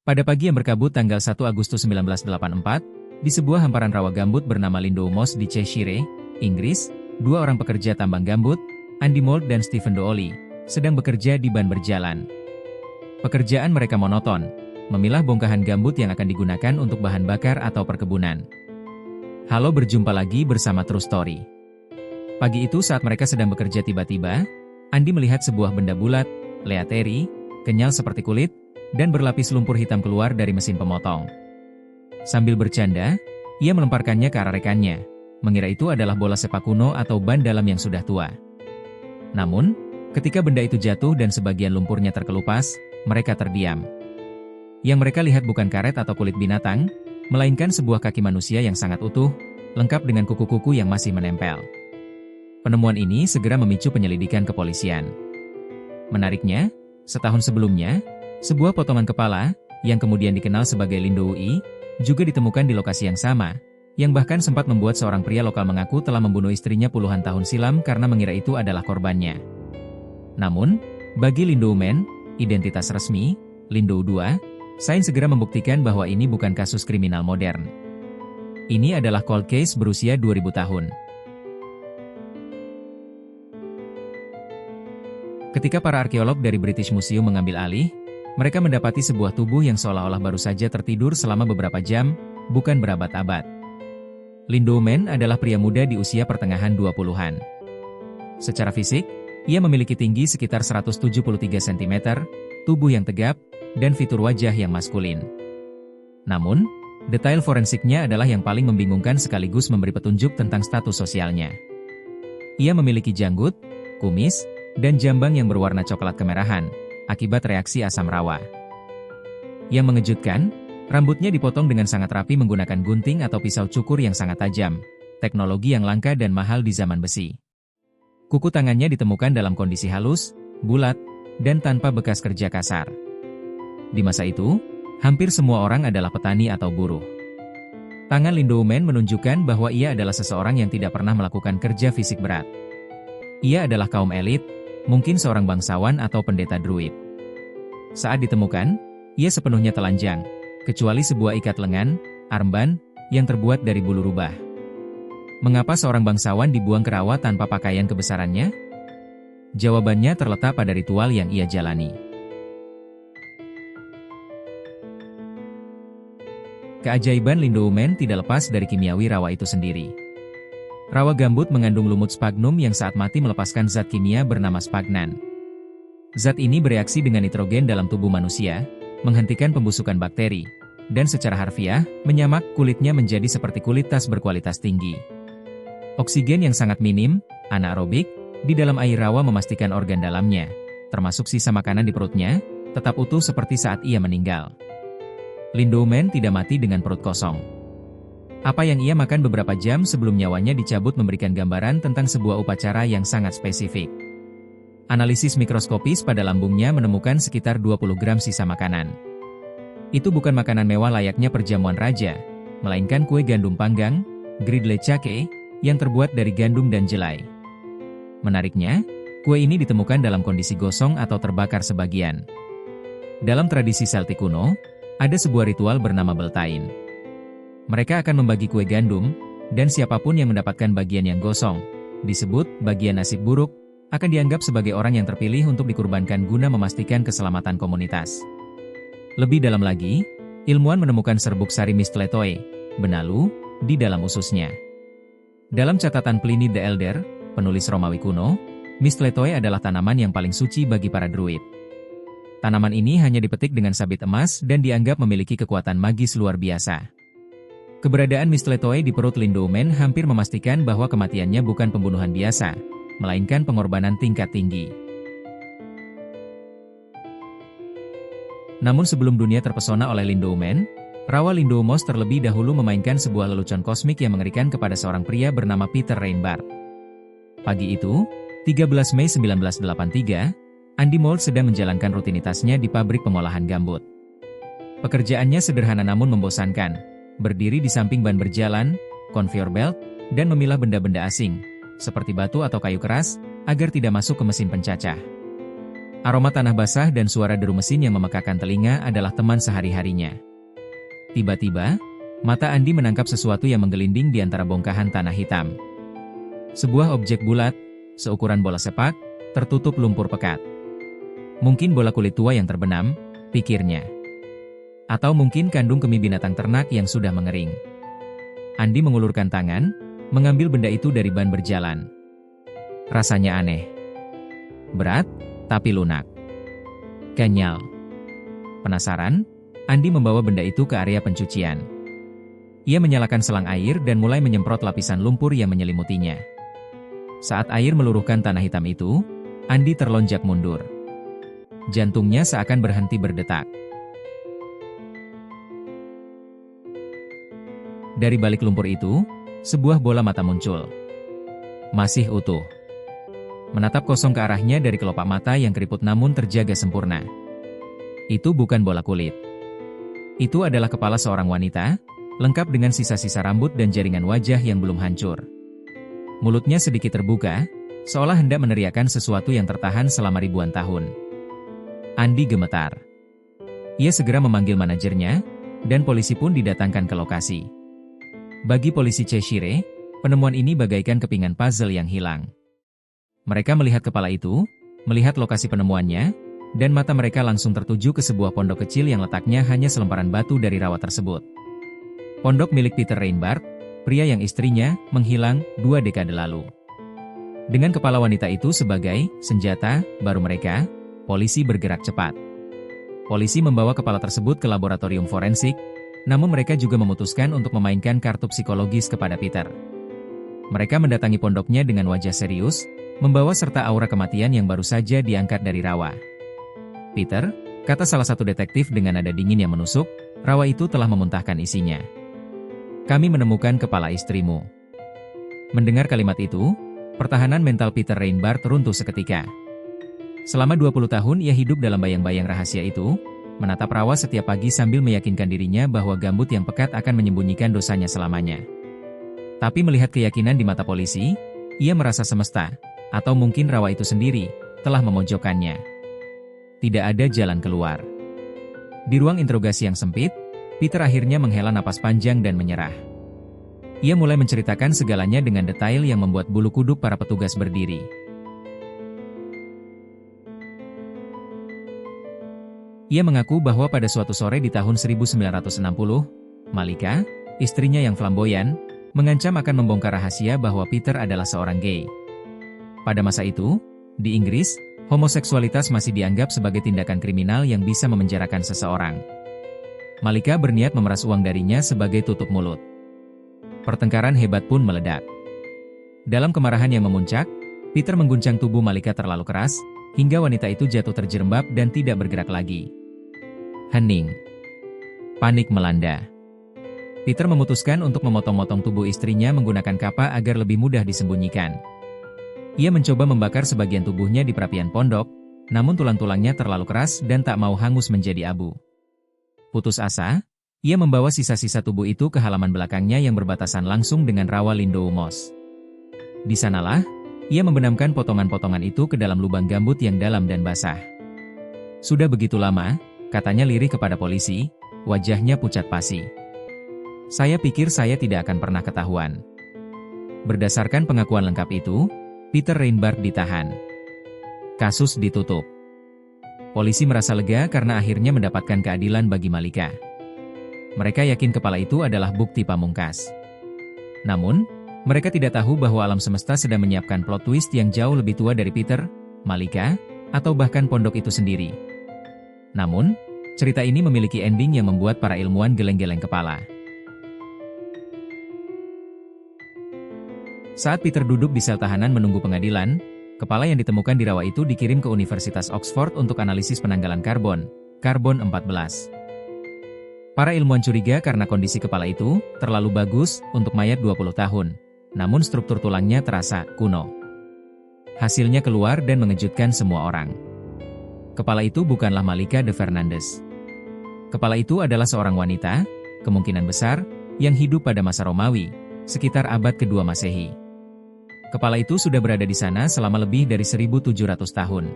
Pada pagi yang berkabut tanggal 1 Agustus 1984, di sebuah hamparan rawa gambut bernama Lindow Moss di Cheshire, Inggris, dua orang pekerja tambang gambut, Andy Moult dan Stephen Dooley, sedang bekerja di ban berjalan. Pekerjaan mereka monoton, memilah bongkahan gambut yang akan digunakan untuk bahan bakar atau perkebunan. Halo, berjumpa lagi bersama True Story. Pagi itu saat mereka sedang bekerja tiba-tiba, Andy melihat sebuah benda bulat, leateri, kenyal seperti kulit, dan berlapis lumpur hitam keluar dari mesin pemotong. Sambil bercanda, ia melemparkannya ke arah rekannya, mengira itu adalah bola sepak kuno atau ban dalam yang sudah tua. Namun, ketika benda itu jatuh dan sebagian lumpurnya terkelupas, mereka terdiam. Yang mereka lihat bukan karet atau kulit binatang, melainkan sebuah kaki manusia yang sangat utuh, lengkap dengan kuku-kuku yang masih menempel. Penemuan ini segera memicu penyelidikan kepolisian. Menariknya, setahun sebelumnya, sebuah potongan kepala, yang kemudian dikenal sebagai Lindow E, juga ditemukan di lokasi yang sama, yang bahkan sempat membuat seorang pria lokal mengaku telah membunuh istrinya puluhan tahun silam karena mengira itu adalah korbannya. Namun, bagi Lindow Man, identitas resmi, Lindow II, sains segera membuktikan bahwa ini bukan kasus kriminal modern. Ini adalah cold case berusia 2000 tahun. Ketika para arkeolog dari British Museum mengambil alih, mereka mendapati sebuah tubuh yang seolah-olah baru saja tertidur selama beberapa jam, bukan berabad-abad. Lindow Man adalah pria muda di usia pertengahan 20-an. Secara fisik, ia memiliki tinggi sekitar 173 cm, tubuh yang tegap, dan fitur wajah yang maskulin. Namun, detail forensiknya adalah yang paling membingungkan sekaligus memberi petunjuk tentang status sosialnya. Ia memiliki janggut, kumis, dan jambang yang berwarna coklat kemerahan, akibat reaksi asam rawa. Yang mengejutkan, rambutnya dipotong dengan sangat rapi menggunakan gunting atau pisau cukur yang sangat tajam, teknologi yang langka dan mahal di zaman besi. Kuku tangannya ditemukan dalam kondisi halus, bulat, dan tanpa bekas kerja kasar. Di masa itu, hampir semua orang adalah petani atau buruh. Tangan Lindow Man menunjukkan bahwa ia adalah seseorang yang tidak pernah melakukan kerja fisik berat. Ia adalah kaum elit, mungkin seorang bangsawan atau pendeta druid. Saat ditemukan, ia sepenuhnya telanjang, kecuali sebuah ikat lengan, armband, yang terbuat dari bulu rubah. Mengapa seorang bangsawan dibuang ke rawa tanpa pakaian kebesarannya? Jawabannya terletak pada ritual yang ia jalani. Keajaiban Lindow Man tidak lepas dari kimiawi rawa itu sendiri. Rawa gambut mengandung lumut sphagnum yang saat mati melepaskan zat kimia bernama sphagnan. Zat ini bereaksi dengan nitrogen dalam tubuh manusia, menghentikan pembusukan bakteri, dan secara harfiah, menyamak kulitnya menjadi seperti kulit tas berkualitas tinggi. Oksigen yang sangat minim, anaerobik, di dalam air rawa memastikan organ dalamnya, termasuk sisa makanan di perutnya, tetap utuh seperti saat ia meninggal. Lindow Man tidak mati dengan perut kosong. Apa yang ia makan beberapa jam sebelum nyawanya dicabut memberikan gambaran tentang sebuah upacara yang sangat spesifik. Analisis mikroskopis pada lambungnya menemukan sekitar 20 gram sisa makanan. Itu bukan makanan mewah layaknya perjamuan raja, melainkan kue gandum panggang, gridle cake, yang terbuat dari gandum dan jelai. Menariknya, kue ini ditemukan dalam kondisi gosong atau terbakar sebagian. Dalam tradisi Celtic kuno, ada sebuah ritual bernama Beltane. Mereka akan membagi kue gandum, dan siapapun yang mendapatkan bagian yang gosong, disebut bagian nasib buruk, akan dianggap sebagai orang yang terpilih untuk dikurbankan guna memastikan keselamatan komunitas. Lebih dalam lagi, ilmuwan menemukan serbuk sari mistletoe, benalu, di dalam ususnya. Dalam catatan Pliny the Elder, penulis Romawi kuno, mistletoe adalah tanaman yang paling suci bagi para druid. Tanaman ini hanya dipetik dengan sabit emas dan dianggap memiliki kekuatan magis luar biasa. Keberadaan mistletoe di perut Lindow Man hampir memastikan bahwa kematiannya bukan pembunuhan biasa, melainkan pengorbanan tingkat tinggi. Namun sebelum dunia terpesona oleh Lindow Man, rawa Lindow Moss terlebih dahulu memainkan sebuah lelucon kosmik yang mengerikan kepada seorang pria bernama Peter Reinbart. Pagi itu, 13 Mei 1983, Andy Moult sedang menjalankan rutinitasnya di pabrik pengolahan gambut. Pekerjaannya sederhana namun membosankan. Berdiri di samping ban berjalan, conveyor belt, dan memilah benda-benda asing, seperti batu atau kayu keras, agar tidak masuk ke mesin pencacah. Aroma tanah basah dan suara deru mesin yang memekakan telinga adalah teman sehari-harinya. Tiba-tiba, mata Andi menangkap sesuatu yang menggelinding di antara bongkahan tanah hitam. Sebuah objek bulat, seukuran bola sepak, tertutup lumpur pekat. Mungkin bola kulit tua yang terbenam, pikirnya. Atau mungkin kandung kemih binatang ternak yang sudah mengering. Andi mengulurkan tangan, mengambil benda itu dari ban berjalan. Rasanya aneh. Berat, tapi lunak. Kenyal. Penasaran, Andi membawa benda itu ke area pencucian. Ia menyalakan selang air dan mulai menyemprot lapisan lumpur yang menyelimutinya. Saat air meluruhkan tanah hitam itu, Andi terlonjak mundur. Jantungnya seakan berhenti berdetak. Dari balik lumpur itu, sebuah bola mata muncul. Masih utuh. Menatap kosong ke arahnya dari kelopak mata yang keriput namun terjaga sempurna. Itu bukan bola kulit. Itu adalah kepala seorang wanita, lengkap dengan sisa-sisa rambut dan jaringan wajah yang belum hancur. Mulutnya sedikit terbuka, seolah hendak meneriakkan sesuatu yang tertahan selama ribuan tahun. Andi gemetar. Ia segera memanggil manajernya, dan polisi pun didatangkan ke lokasi. Bagi polisi Cheshire, penemuan ini bagaikan kepingan puzzle yang hilang. Mereka melihat kepala itu, melihat lokasi penemuannya, dan mata mereka langsung tertuju ke sebuah pondok kecil yang letaknya hanya selemparan batu dari rawa tersebut. Pondok milik Peter Reinbart, pria yang istrinya menghilang 2 dekade lalu. Dengan kepala wanita itu sebagai senjata baru mereka, polisi bergerak cepat. Polisi membawa kepala tersebut ke laboratorium forensik, namun mereka juga memutuskan untuk memainkan kartu psikologis kepada Peter. Mereka mendatangi pondoknya dengan wajah serius, membawa serta aura kematian yang baru saja diangkat dari rawa. Peter, kata salah satu detektif dengan nada dingin yang menusuk, rawa itu telah memuntahkan isinya. Kami menemukan kepala istrimu. Mendengar kalimat itu, pertahanan mental Peter Reinbart runtuh seketika. Selama 20 tahun ia hidup dalam bayang-bayang rahasia itu, menatap rawa setiap pagi sambil meyakinkan dirinya bahwa gambut yang pekat akan menyembunyikan dosanya selamanya. Tapi melihat keyakinan di mata polisi, ia merasa semesta, atau mungkin rawa itu sendiri, telah memojokkannya. Tidak ada jalan keluar. Di ruang interogasi yang sempit, Peter akhirnya menghela napas panjang dan menyerah. Ia mulai menceritakan segalanya dengan detail yang membuat bulu kuduk para petugas berdiri. Ia mengaku bahwa pada suatu sore di tahun 1960, Malika, istrinya yang flamboyan, mengancam akan membongkar rahasia bahwa Peter adalah seorang gay. Pada masa itu, di Inggris, homoseksualitas masih dianggap sebagai tindakan kriminal yang bisa memenjarakan seseorang. Malika berniat memeras uang darinya sebagai tutup mulut. Pertengkaran hebat pun meledak. Dalam kemarahan yang memuncak, Peter mengguncang tubuh Malika terlalu keras, hingga wanita itu jatuh terjerembab dan tidak bergerak lagi. Hening. Panik melanda. Peter memutuskan untuk memotong-motong tubuh istrinya menggunakan kapa agar lebih mudah disembunyikan. Ia mencoba membakar sebagian tubuhnya di perapian pondok, namun tulang-tulangnya terlalu keras dan tak mau hangus menjadi abu. Putus asa, ia membawa sisa-sisa tubuh itu ke halaman belakangnya yang berbatasan langsung dengan rawa Lindau Moss. Di sanalah, ia membenamkan potongan-potongan itu ke dalam lubang gambut yang dalam dan basah. Sudah begitu lama, katanya lirih kepada polisi, wajahnya pucat pasi. Saya pikir saya tidak akan pernah ketahuan. Berdasarkan pengakuan lengkap itu, Peter Reinbart ditahan. Kasus ditutup. Polisi merasa lega karena akhirnya mendapatkan keadilan bagi Malika. Mereka yakin kepala itu adalah bukti pamungkas. Namun, mereka tidak tahu bahwa alam semesta sedang menyiapkan plot twist yang jauh lebih tua dari Peter, Malika, atau bahkan pondok itu sendiri. Namun, cerita ini memiliki ending yang membuat para ilmuwan geleng-geleng kepala. Saat Peter duduk di sel tahanan menunggu pengadilan, kepala yang ditemukan di rawa itu dikirim ke Universitas Oxford untuk analisis penanggalan karbon, karbon 14. Para ilmuwan curiga karena kondisi kepala itu terlalu bagus untuk mayat 20 tahun, namun struktur tulangnya terasa kuno. Hasilnya keluar dan mengejutkan semua orang. Kepala itu bukanlah Malika de Fernandes. Kepala itu adalah seorang wanita, kemungkinan besar, yang hidup pada masa Romawi, sekitar abad ke-2 Masehi. Kepala itu sudah berada di sana selama lebih dari 1.700 tahun.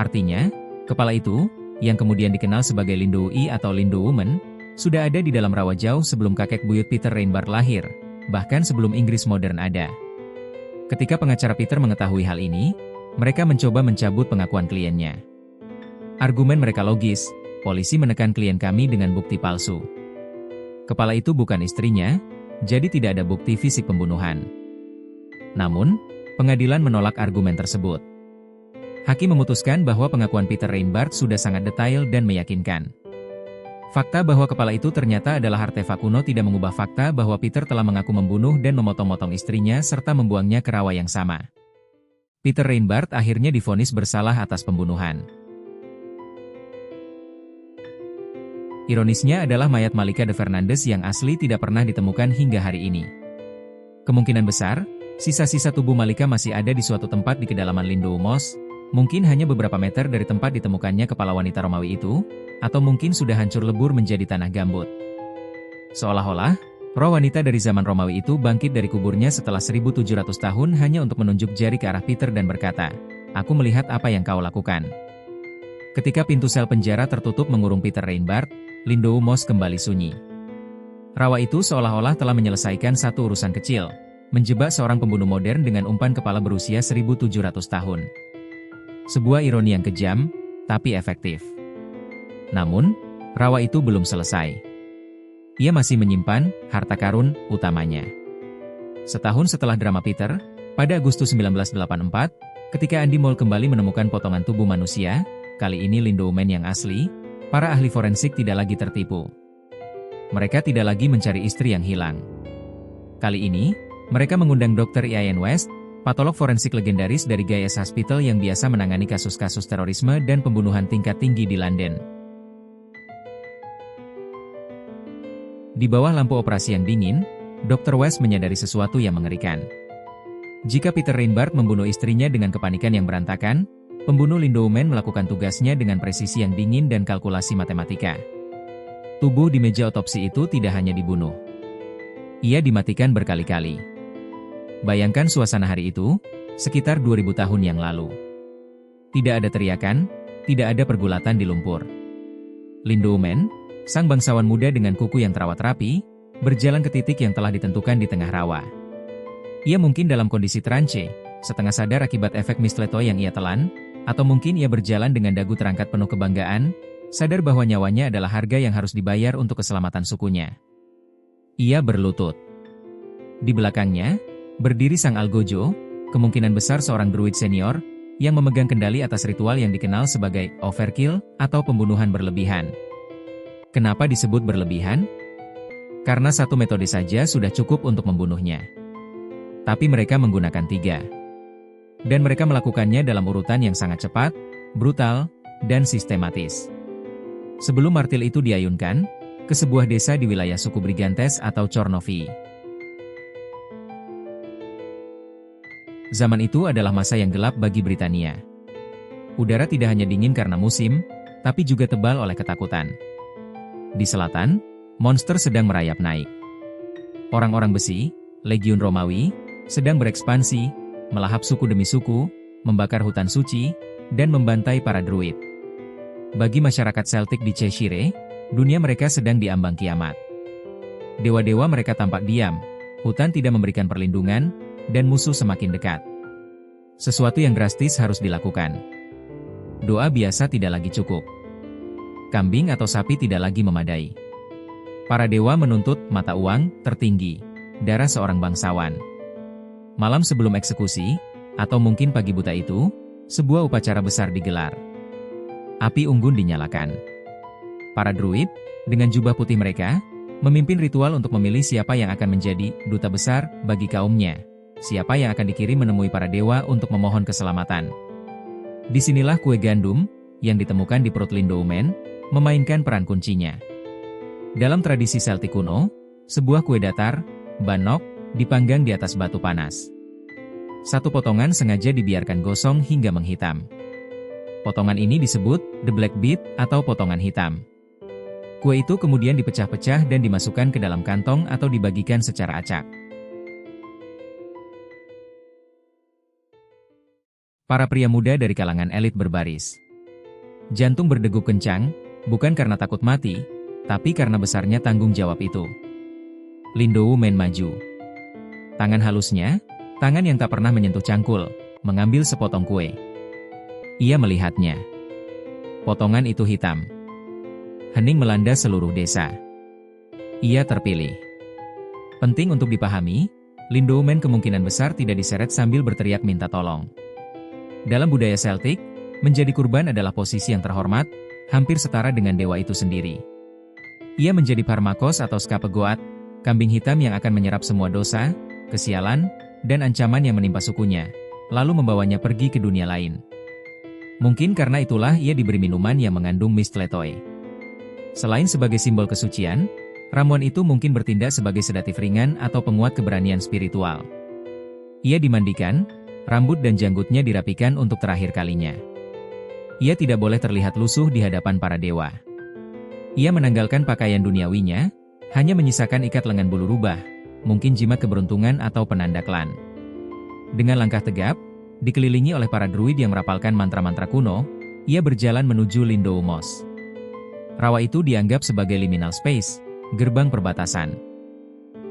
Artinya, kepala itu, yang kemudian dikenal sebagai Lindoi atau Lindo Woman, sudah ada di dalam rawa jauh sebelum kakek buyut Peter Reinbart lahir, bahkan sebelum Inggris modern ada. Ketika pengacara Peter mengetahui hal ini, mereka mencoba mencabut pengakuan kliennya. Argumen mereka logis, polisi menekan klien kami dengan bukti palsu. Kepala itu bukan istrinya, jadi tidak ada bukti fisik pembunuhan. Namun, pengadilan menolak argumen tersebut. Hakim memutuskan bahwa pengakuan Peter Reinbart sudah sangat detail dan meyakinkan. Fakta bahwa kepala itu ternyata adalah artefak kuno tidak mengubah fakta bahwa Peter telah mengaku membunuh dan memotong-motong istrinya serta membuangnya ke rawa yang sama. Peter Reinbart akhirnya divonis bersalah atas pembunuhan. Ironisnya adalah mayat Malika de Fernandez yang asli tidak pernah ditemukan hingga hari ini. Kemungkinan besar, sisa-sisa tubuh Malika masih ada di suatu tempat di kedalaman Lindau Moss, mungkin hanya beberapa meter dari tempat ditemukannya kepala wanita Romawi itu, atau mungkin sudah hancur lebur menjadi tanah gambut. Seolah-olah, roh wanita dari zaman Romawi itu bangkit dari kuburnya setelah 1700 tahun hanya untuk menunjuk jari ke arah Peter dan berkata, "Aku melihat apa yang kau lakukan." Ketika pintu sel penjara tertutup mengurung Peter Reinbart, Lindau Moss kembali sunyi. Rawa itu seolah-olah telah menyelesaikan satu urusan kecil, menjebak seorang pembunuh modern dengan umpan kepala berusia 1700 tahun. Sebuah ironi yang kejam, tapi efektif. Namun, rawa itu belum selesai. Ia masih menyimpan harta karun utamanya. Setahun setelah drama Peter, pada Agustus 1984, ketika Andy Mole kembali menemukan potongan tubuh manusia, kali ini Lindo Man yang asli, para ahli forensik tidak lagi tertipu. Mereka tidak lagi mencari istri yang hilang. Kali ini, mereka mengundang Dr. Ian West, patolog forensik legendaris dari Guy's Hospital yang biasa menangani kasus-kasus terorisme dan pembunuhan tingkat tinggi di London. Di bawah lampu operasi yang dingin, Dr. West menyadari sesuatu yang mengerikan. Jika Peter Reinbart membunuh istrinya dengan kepanikan yang berantakan, pembunuh Lindo Man melakukan tugasnya dengan presisi yang dingin dan kalkulasi matematika. Tubuh di meja otopsi itu tidak hanya dibunuh. Ia dimatikan berkali-kali. Bayangkan suasana hari itu, sekitar 2000 tahun yang lalu. Tidak ada teriakan, tidak ada pergulatan di lumpur. Lindo Man, sang bangsawan muda dengan kuku yang terawat rapi, berjalan ke titik yang telah ditentukan di tengah rawa. Ia mungkin dalam kondisi trance, setengah sadar akibat efek mistletoe yang ia telan, atau mungkin ia berjalan dengan dagu terangkat penuh kebanggaan, sadar bahwa nyawanya adalah harga yang harus dibayar untuk keselamatan sukunya. Ia berlutut. Di belakangnya, berdiri sang Algojo, kemungkinan besar seorang druid senior, yang memegang kendali atas ritual yang dikenal sebagai overkill atau pembunuhan berlebihan. Kenapa disebut berlebihan? Karena satu metode saja sudah cukup untuk membunuhnya. Tapi mereka menggunakan 3. Dan mereka melakukannya dalam urutan yang sangat cepat, brutal, dan sistematis. Sebelum martil itu diayunkan ke sebuah desa di wilayah suku Brigantes atau Chornovi. Zaman itu adalah masa yang gelap bagi Britania. Udara tidak hanya dingin karena musim, tapi juga tebal oleh ketakutan. Di selatan, monster sedang merayap naik. Orang-orang besi, Legiun Romawi, sedang berekspansi, melahap suku demi suku, membakar hutan suci, dan membantai para druid. Bagi masyarakat Celtic di Cheshire, dunia mereka sedang diambang kiamat. Dewa-dewa mereka tampak diam, hutan tidak memberikan perlindungan, dan musuh semakin dekat. Sesuatu yang drastis harus dilakukan. Doa biasa tidak lagi cukup. Kambing atau sapi tidak lagi memadai. Para dewa menuntut mata uang tertinggi, darah seorang bangsawan. Malam sebelum eksekusi, atau mungkin pagi buta itu, sebuah upacara besar digelar. Api unggun dinyalakan. Para druid, dengan jubah putih mereka, memimpin ritual untuk memilih siapa yang akan menjadi duta besar bagi kaumnya. Siapa yang akan dikirim menemui para dewa untuk memohon keselamatan. Disinilah kue gandum, yang ditemukan di perut Lindo Man, memainkan peran kuncinya. Dalam tradisi Celtic kuno, sebuah kue datar, bannock, dipanggang di atas batu panas. Satu potongan sengaja dibiarkan gosong hingga menghitam. Potongan ini disebut the black bit atau potongan hitam. Kue itu kemudian dipecah-pecah dan dimasukkan ke dalam kantong atau dibagikan secara acak. Para pria muda dari kalangan elit berbaris. Jantung berdegup kencang, bukan karena takut mati, tapi karena besarnya tanggung jawab itu. Lin Do-men maju. Tangan halusnya, tangan yang tak pernah menyentuh cangkul, mengambil sepotong kue. Ia melihatnya. Potongan itu hitam. Hening melanda seluruh desa. Ia terpilih. Penting untuk dipahami, Lin Do-men kemungkinan besar tidak diseret sambil berteriak minta tolong. Dalam budaya Celtic, menjadi kurban adalah posisi yang terhormat, hampir setara dengan dewa itu sendiri. Ia menjadi Parmakos atau Scapegoat, kambing hitam yang akan menyerap semua dosa, kesialan, dan ancaman yang menimpa sukunya, lalu membawanya pergi ke dunia lain. Mungkin karena itulah ia diberi minuman yang mengandung mistletoe. Selain sebagai simbol kesucian, ramuan itu mungkin bertindak sebagai sedatif ringan atau penguat keberanian spiritual. Ia dimandikan, rambut dan janggutnya dirapikan untuk terakhir kalinya. Ia tidak boleh terlihat lusuh di hadapan para dewa. Ia menanggalkan pakaian duniawinya, hanya menyisakan ikat lengan bulu rubah, mungkin jimat keberuntungan atau penanda klan. Dengan langkah tegap, dikelilingi oleh para druid yang merapalkan mantra-mantra kuno, ia berjalan menuju Lindoomos. Rawa itu dianggap sebagai liminal space, gerbang perbatasan.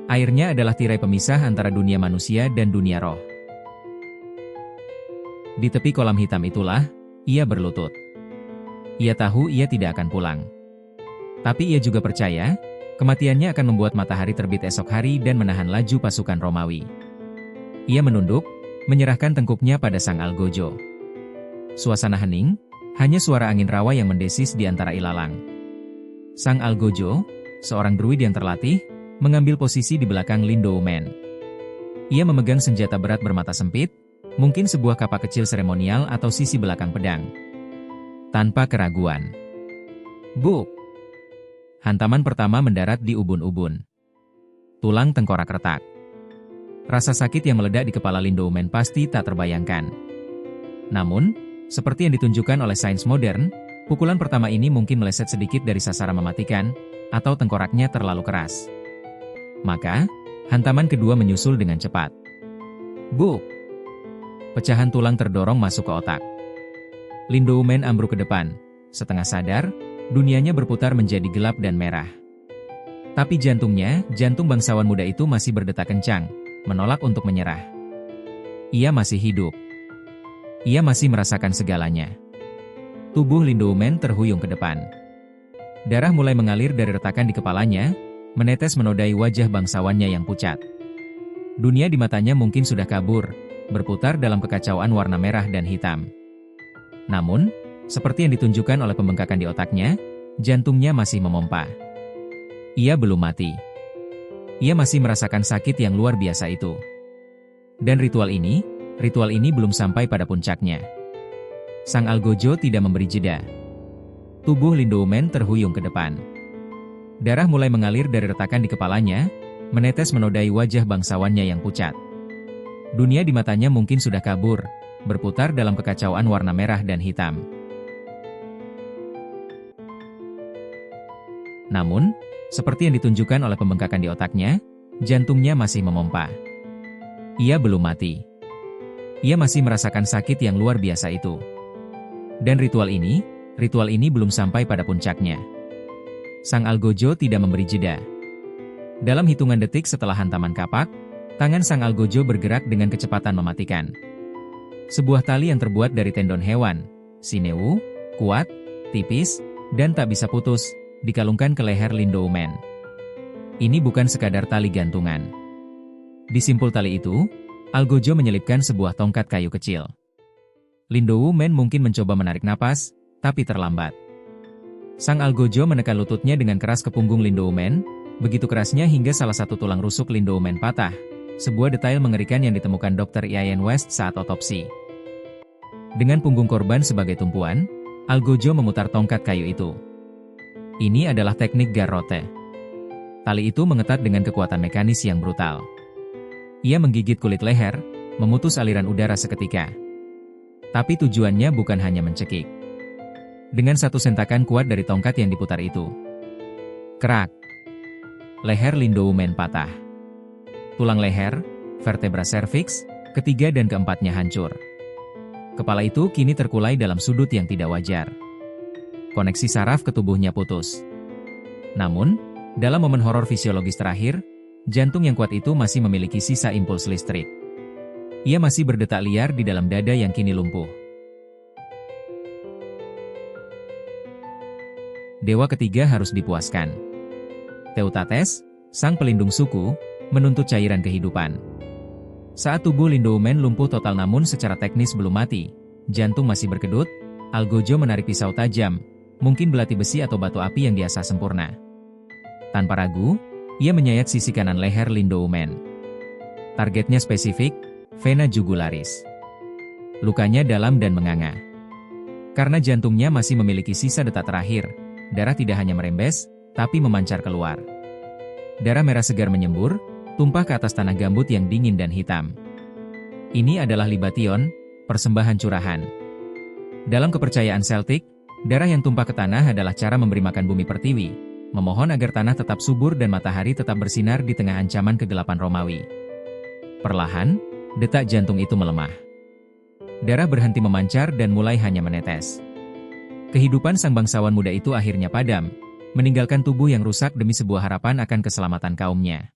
Airnya adalah tirai pemisah antara dunia manusia dan dunia roh. Di tepi kolam hitam itulah, ia berlutut. Ia tahu ia tidak akan pulang. Tapi ia juga percaya, kematiannya akan membuat matahari terbit esok hari dan menahan laju pasukan Romawi. Ia menunduk, menyerahkan tengkuknya pada sang algojo. Suasana hening, hanya suara angin rawa yang mendesis di antara ilalang. Sang algojo, seorang druid yang terlatih, mengambil posisi di belakang Lin Do-men. Ia memegang senjata berat bermata sempit, mungkin sebuah kapak kecil seremonial atau sisi belakang pedang. Tanpa keraguan. Buk! Hantaman pertama mendarat di ubun-ubun. Tulang tengkorak retak. Rasa sakit yang meledak di kepala Lin Do-men pasti tak terbayangkan. Namun, seperti yang ditunjukkan oleh sains modern, pukulan pertama ini mungkin meleset sedikit dari sasaran mematikan, atau tengkoraknya terlalu keras. Maka, hantaman kedua menyusul dengan cepat. Buk! Pecahan tulang terdorong masuk ke otak. Lin Do-men ambruk ke depan, setengah sadar, dunianya berputar menjadi gelap dan merah. Tapi jantungnya, jantung bangsawan muda itu masih berdetak kencang, menolak untuk menyerah. Ia masih hidup. Ia masih merasakan segalanya. Tubuh Lin Do-men terhuyung ke depan. Darah mulai mengalir dari retakan di kepalanya, menetes menodai wajah bangsawannya yang pucat. Dunia di matanya mungkin sudah kabur, berputar dalam kekacauan warna merah dan hitam. Namun, seperti yang ditunjukkan oleh pembengkakan di otaknya, jantungnya masih memompa. Ia belum mati. Ia masih merasakan sakit yang luar biasa itu. Dan ritual ini belum sampai pada puncaknya. Sang algojo tidak memberi jeda. Tubuh Lin Do-men terhuyung ke depan. Darah mulai mengalir dari retakan di kepalanya, menetes menodai wajah bangsawannya yang pucat. Dunia di matanya mungkin sudah kabur, berputar dalam kekacauan warna merah dan hitam. Namun, seperti yang ditunjukkan oleh pembengkakan di otaknya, jantungnya masih memompa. Ia belum mati. Ia masih merasakan sakit yang luar biasa itu. Dan ritual ini belum sampai pada puncaknya. Sang algojo tidak memberi jeda. Dalam hitungan detik setelah hantaman kapak, tangan sang algojo bergerak dengan kecepatan mematikan. Sebuah tali yang terbuat dari tendon hewan, sinew, kuat, tipis, dan tak bisa putus, dikalungkan ke leher Lin Do-men. Ini bukan sekadar tali gantungan. Di simpul tali itu, algojo menyelipkan sebuah tongkat kayu kecil. Lin Do-men mungkin mencoba menarik napas, tapi terlambat. Sang algojo menekan lututnya dengan keras ke punggung Lin Do-men, begitu kerasnya hingga salah satu tulang rusuk Lin Do-men patah, sebuah detail mengerikan yang ditemukan Dr. Ian West saat otopsi. Dengan punggung korban sebagai tumpuan, algojo memutar tongkat kayu itu. Ini adalah teknik garrote. Tali itu mengetat dengan kekuatan mekanis yang brutal. Ia menggigit kulit leher, memutus aliran udara seketika. Tapi tujuannya bukan hanya mencekik. Dengan satu sentakan kuat dari tongkat yang diputar itu. Kerak. Leher Lin Do-men patah. Tulang leher, vertebra serviks, ketiga dan keempatnya hancur. Kepala itu kini terkulai dalam sudut yang tidak wajar. Koneksi saraf ke tubuhnya putus. Namun, dalam momen horor fisiologis terakhir, jantung yang kuat itu masih memiliki sisa impuls listrik. Ia masih berdetak liar di dalam dada yang kini lumpuh. Dewa ketiga harus dipuaskan. Teutates, sang pelindung suku, menuntut cairan kehidupan. Saat tubuh Lindoumen lumpuh total namun secara teknis belum mati, jantung masih berkedut, Algojo menarik pisau tajam, mungkin belati besi atau batu api yang diasah sempurna. Tanpa ragu, ia menyayat sisi kanan leher Lindoumen. Targetnya spesifik, vena jugularis. Lukanya dalam dan menganga. Karena jantungnya masih memiliki sisa detak terakhir, darah tidak hanya merembes, tapi memancar keluar. Darah merah segar menyembur, tumpah ke atas tanah gambut yang dingin dan hitam. Ini adalah libation, persembahan curahan. Dalam kepercayaan Celtic, darah yang tumpah ke tanah adalah cara memberi makan bumi pertiwi, memohon agar tanah tetap subur dan matahari tetap bersinar di tengah ancaman kegelapan Romawi. Perlahan, detak jantung itu melemah. Darah berhenti memancar dan mulai hanya menetes. Kehidupan sang bangsawan muda itu akhirnya padam, meninggalkan tubuh yang rusak demi sebuah harapan akan keselamatan kaumnya.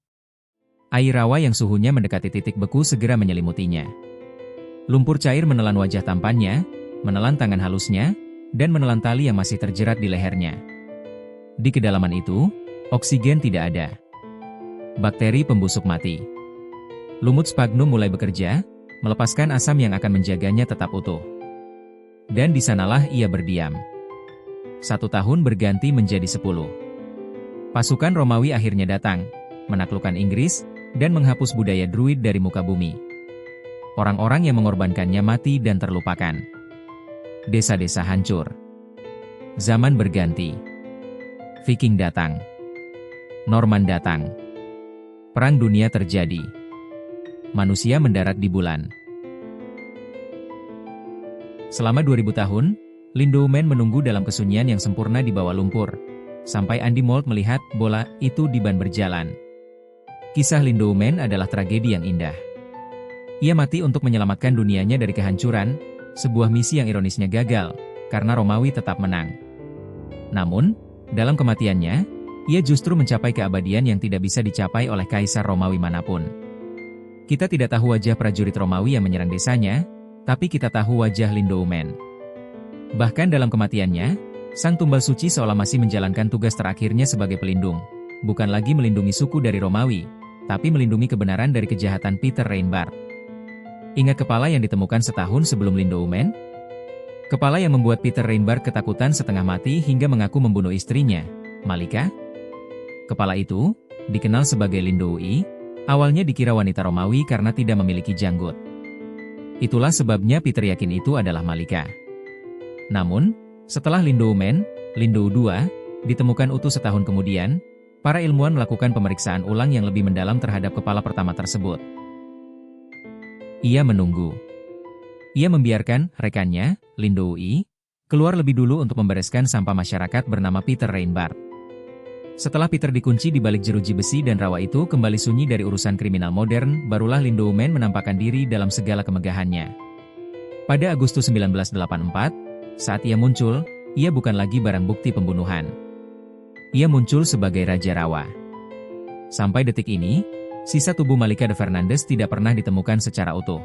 Air rawa yang suhunya mendekati titik beku segera menyelimutinya. Lumpur cair menelan wajah tampannya, menelan tangan halusnya, dan menelan tali yang masih terjerat di lehernya. Di kedalaman itu, oksigen tidak ada. Bakteri pembusuk mati. Lumut sphagnum mulai bekerja, melepaskan asam yang akan menjaganya tetap utuh. Dan di sanalah ia berdiam. 1 tahun berganti menjadi 10. Pasukan Romawi akhirnya datang, menaklukkan Inggris, dan menghapus budaya Druid dari muka bumi. Orang-orang yang mengorbankannya mati dan terlupakan. Desa-desa hancur. Zaman berganti. Viking datang. Norman datang. Perang dunia terjadi. Manusia mendarat di bulan. Selama 2000 tahun, Lindoumen menunggu dalam kesunyian yang sempurna di bawah lumpur, sampai Andy Mould melihat bola itu di ban berjalan. Kisah Lindoumen adalah tragedi yang indah. Ia mati untuk menyelamatkan dunianya dari kehancuran, sebuah misi yang ironisnya gagal, karena Romawi tetap menang. Namun, dalam kematiannya, ia justru mencapai keabadian yang tidak bisa dicapai oleh kaisar Romawi manapun. Kita tidak tahu wajah prajurit Romawi yang menyerang desanya, tapi kita tahu wajah Lindoumen. Bahkan dalam kematiannya, sang tumbal suci seolah masih menjalankan tugas terakhirnya sebagai pelindung, bukan lagi melindungi suku dari Romawi, tapi melindungi kebenaran dari kejahatan Peter Reinbart. Ingat kepala yang ditemukan setahun sebelum Lindoumen? Kepala yang membuat Peter Reinbart ketakutan setengah mati hingga mengaku membunuh istrinya, Malika. Kepala itu, dikenal sebagai Lindoui, awalnya dikira wanita Romawi karena tidak memiliki janggut. Itulah sebabnya Peter yakin itu adalah Malika. Namun, setelah Lindoumen, Lindou II, ditemukan utuh setahun kemudian, para ilmuwan melakukan pemeriksaan ulang yang lebih mendalam terhadap kepala pertama tersebut. Ia menunggu. Ia membiarkan rekannya, Lindoui, keluar lebih dulu untuk membereskan sampah masyarakat bernama Peter Reinbart. Setelah Peter dikunci di balik jeruji besi dan rawa itu kembali sunyi dari urusan kriminal modern, barulah Lindoumen menampakkan diri dalam segala kemegahannya. Pada Agustus 1984, saat ia muncul, ia bukan lagi barang bukti pembunuhan. Ia muncul sebagai Raja Rawa. Sampai detik ini, sisa tubuh Malika de Fernandez tidak pernah ditemukan secara utuh.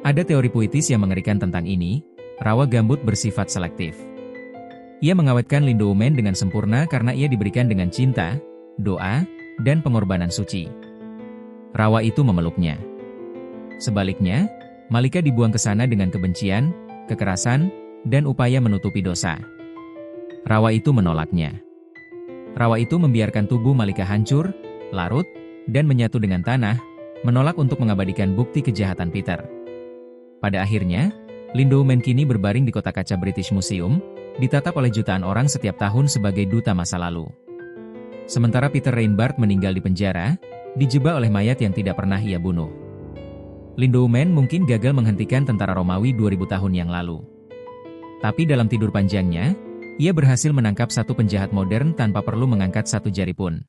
Ada teori puitis yang mengerikan tentang ini, rawa gambut bersifat selektif. Ia mengawetkan Lindoumen dengan sempurna karena ia diberikan dengan cinta, doa, dan pengorbanan suci. Rawa itu memeluknya. Sebaliknya, Malika dibuang ke sana dengan kebencian, kekerasan, dan upaya menutupi dosa. Rawa itu menolaknya. Rawa itu membiarkan tubuh Malika hancur, larut, dan menyatu dengan tanah, menolak untuk mengabadikan bukti kejahatan Peter. Pada akhirnya, Lindoumen kini berbaring di kota kaca British Museum, ditatap oleh jutaan orang setiap tahun sebagai duta masa lalu. Sementara Peter Reinbart meninggal di penjara, dijebak oleh mayat yang tidak pernah ia bunuh. Lindoumen mungkin gagal menghentikan tentara Romawi 2000 tahun yang lalu. Tapi dalam tidur panjangnya, ia berhasil menangkap satu penjahat modern tanpa perlu mengangkat satu jari pun.